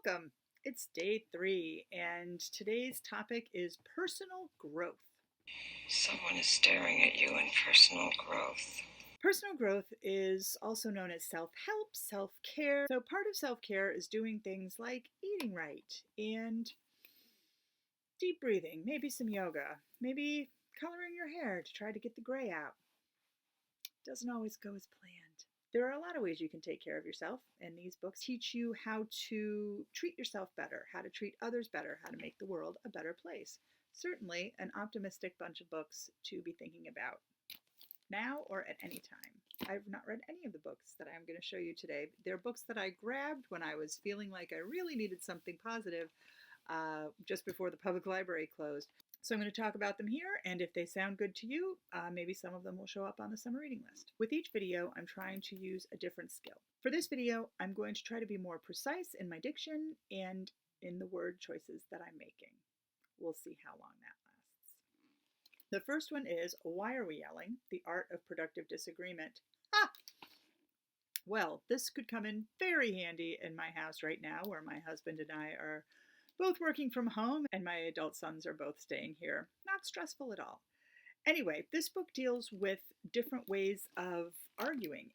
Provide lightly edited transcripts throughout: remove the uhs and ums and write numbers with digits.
Welcome. It's day 3, and today's topic is personal growth. Someone is staring at you in personal growth. Personal growth is also known as self help, self care. So, part of self care is doing things like eating right and deep breathing, maybe some yoga, maybe coloring your hair to try to get the gray out. Doesn't always go as planned. There are a lot of ways you can take care of yourself, and these books teach you how to treat yourself better, how to treat others better, how to make the world a better place. Certainly, an optimistic bunch of books to be thinking about now or at any time. I've not read any of the books that I'm going to show you today. They're books that I grabbed when I was feeling like I really needed something positive just before the public library closed. So I'm going to talk about them here, and if they sound good to you, maybe some of them will show up on the summer reading list. With each video, I'm trying to use a different skill. For this video, I'm going to try to be more precise in my diction and in the word choices that I'm making. We'll see how long that lasts. The first one is Why Are We Yelling? The Art of Productive Disagreement. Ah! Well, this could come in very handy in my house right now, where my husband and I are both working from home, and my adult sons are both staying here. Not stressful at all. Anyway, this book deals with different ways of arguing,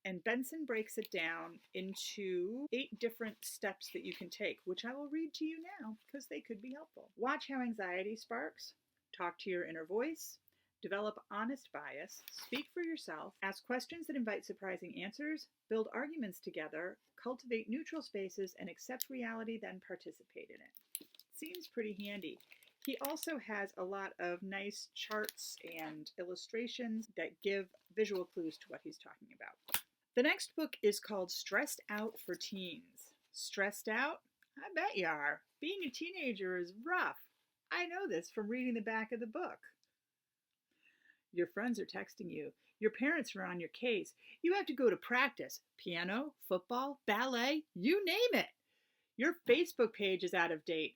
and Benson breaks it down into 8 different steps that you can take, which I will read to you now because they could be helpful. Watch how anxiety sparks, talk to your inner voice, develop honest bias, speak for yourself, ask questions that invite surprising answers, build arguments together, cultivate neutral spaces, and accept reality, then participate in it. Seems pretty handy. He also has a lot of nice charts and illustrations that give visual clues to what he's talking about. The next book is called Stressed Out for Teens. Stressed out? I bet you are. Being a teenager is rough. I know this from reading the back of the book. Your friends are texting you. Your parents are on your case. You have to go to practice. Piano, football, ballet, you name it. Your Facebook page is out of date.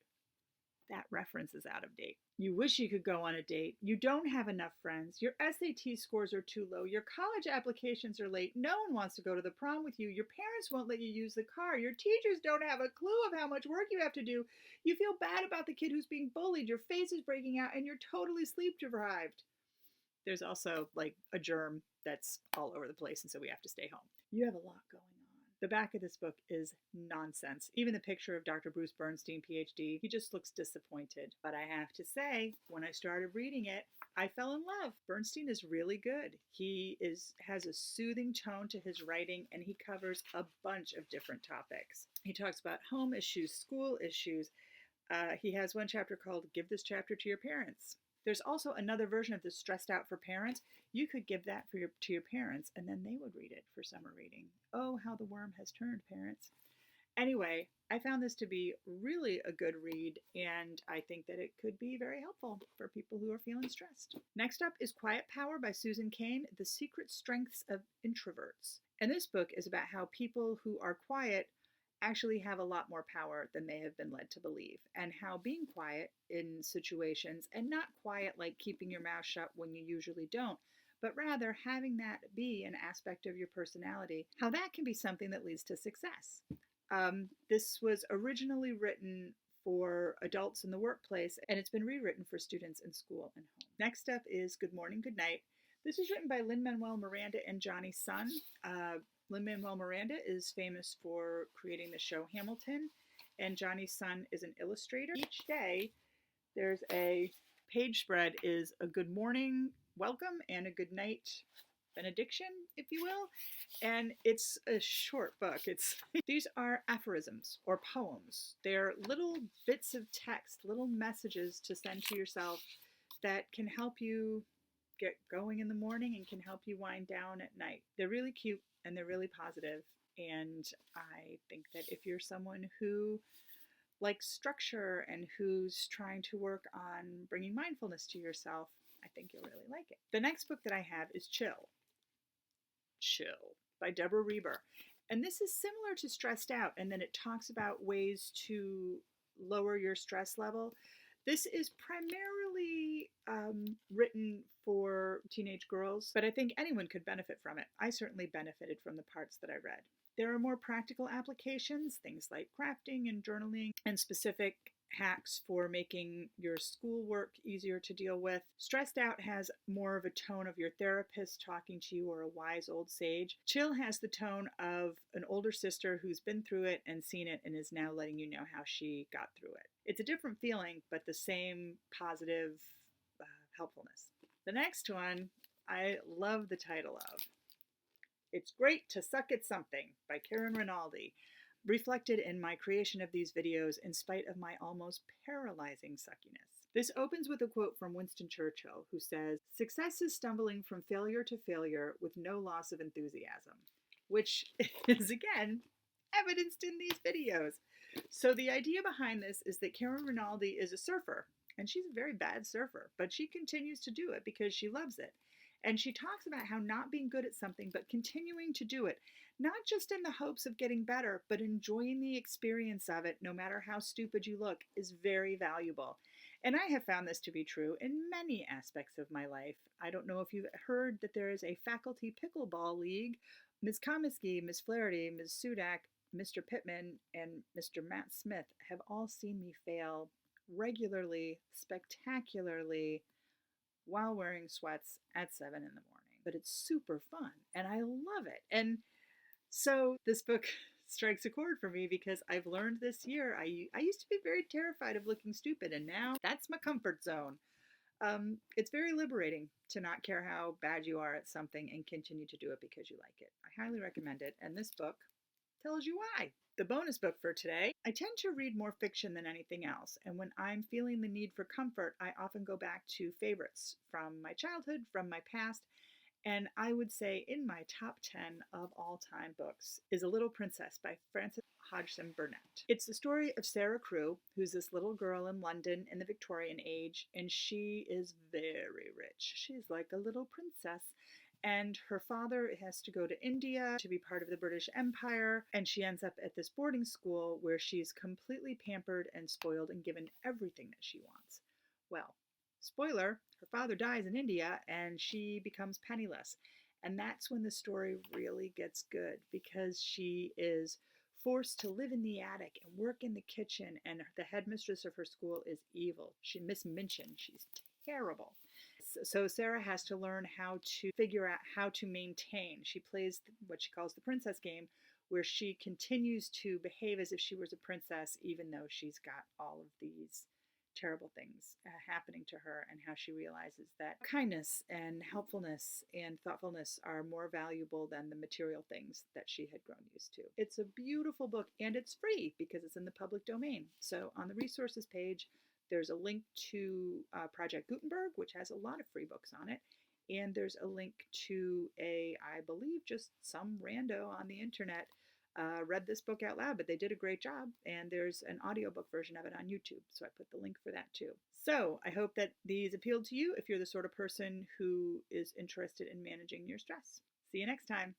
That reference is out of date. You wish you could go on a date. You don't have enough friends. Your SAT scores are too low. Your college applications are late. No one wants to go to the prom with you. Your parents won't let you use the car. Your teachers don't have a clue of how much work you have to do. You feel bad about the kid who's being bullied. Your face is breaking out and you're totally sleep deprived. There's also like a germ that's all over the place, and so we have to stay home. You have a lot going on. The back of this book is nonsense. Even the picture of Dr. Bruce Bernstein, PhD, he just looks disappointed. But I have to say, when I started reading it, I fell in love. Bernstein is really good. He has a soothing tone to his writing, and he covers a bunch of different topics. He talks about home issues, school issues. He has one chapter called Give This Chapter to Your Parents. There's also another version of this, Stressed Out for Parents. You could give that to your parents, and then they would read it for summer reading. Oh, how the worm has turned, parents. Anyway, I found this to be really a good read, and I think that it could be very helpful for people who are feeling stressed. Next up is Quiet Power by Susan Cain, The Secret Strengths of Introverts. And this book is about how people who are quiet actually have a lot more power than they have been led to believe, and how being quiet in situations, and not quiet like keeping your mouth shut when you usually don't, but rather having that be an aspect of your personality, how that can be something that leads to success. This was originally written for adults in the workplace, and it's been rewritten for students in school and home. Next up is Good Morning, Good Night. This was written by Lin-Manuel Miranda and Johnny Sun. Lin-Manuel Miranda is famous for creating the show Hamilton, and Johnny Sun is an illustrator. Each day, there's a page spread is a good morning welcome and a good night benediction, if you will, and it's a short book. These are aphorisms or poems. They're little bits of text, little messages to send to yourself that can help you get going in the morning and can help you wind down at night. They're really cute and they're really positive, and I think that if you're someone who likes structure and who's trying to work on bringing mindfulness to yourself, I think you'll really like it. The next book that I have is Chill by Deborah Reber. And this is similar to Stressed Out, and then it talks about ways to lower your stress level. This is primarily written for teenage girls, but I think anyone could benefit from it. I certainly benefited from the parts that I read. There are more practical applications, things like crafting and journaling, and specific hacks for making your schoolwork easier to deal with. Stressed Out has more of a tone of your therapist talking to you or a wise old sage. Chill has the tone of an older sister who's been through it and seen it and is now letting you know how she got through it. It's a different feeling, but the same positive helpfulness. The next one I love the title of. It's Great to Suck at Something by Karen Rinaldi, reflected in my creation of these videos in spite of my almost paralyzing suckiness. This opens with a quote from Winston Churchill, who says, "Success is stumbling from failure to failure with no loss of enthusiasm," which is, again, evidenced in these videos. So the idea behind this is that Karen Rinaldi is a surfer, and she's a very bad surfer, but she continues to do it because she loves it. And she talks about how not being good at something, but continuing to do it, not just in the hopes of getting better, but enjoying the experience of it, no matter how stupid you look, is very valuable. And I have found this to be true in many aspects of my life. I don't know if you've heard that there is a faculty pickleball league. Ms. Comiskey, Ms. Flaherty, Ms. Sudak, Mr. Pittman, and Mr. Matt Smith have all seen me fail regularly, spectacularly, while wearing sweats at 7 in the morning. But it's super fun and I love it. And so this book strikes a chord for me because I've learned this year. I used to be very terrified of looking stupid, and now that's my comfort zone. It's very liberating to not care how bad you are at something and continue to do it because you like it. I highly recommend it. And this book tells you why. The bonus book for today. I tend to read more fiction than anything else, and when I'm feeling the need for comfort, I often go back to favorites from my childhood, from my past, and I would say in my top 10 of all time books is A Little Princess by Frances Hodgson Burnett. It's the story of Sarah Crewe, who's this little girl in London in the Victorian age, and she is very rich. She's like a little princess. And her father has to go to India to be part of the British Empire, and she ends up at this boarding school where she's completely pampered and spoiled and given everything that she wants. Well, spoiler, her father dies in India and she becomes penniless. And that's when the story really gets good because she is forced to live in the attic and work in the kitchen, and the headmistress of her school is evil. Miss Minchin. She's terrible. So Sarah has to learn how to figure out how to maintain. She plays what she calls the princess game, where she continues to behave as if she was a princess, even though she's got all of these terrible things happening to her, and how she realizes that kindness and helpfulness and thoughtfulness are more valuable than the material things that she had grown used to. It's a beautiful book, and it's free because it's in the public domain. So on the resources page, there's a link to Project Gutenberg, which has a lot of free books on it. And there's a link to I believe, just some rando on the internet read this book out loud, but they did a great job. And there's an audiobook version of it on YouTube. So I put the link for that too. So I hope that these appealed to you if you're the sort of person who is interested in managing your stress. See you next time.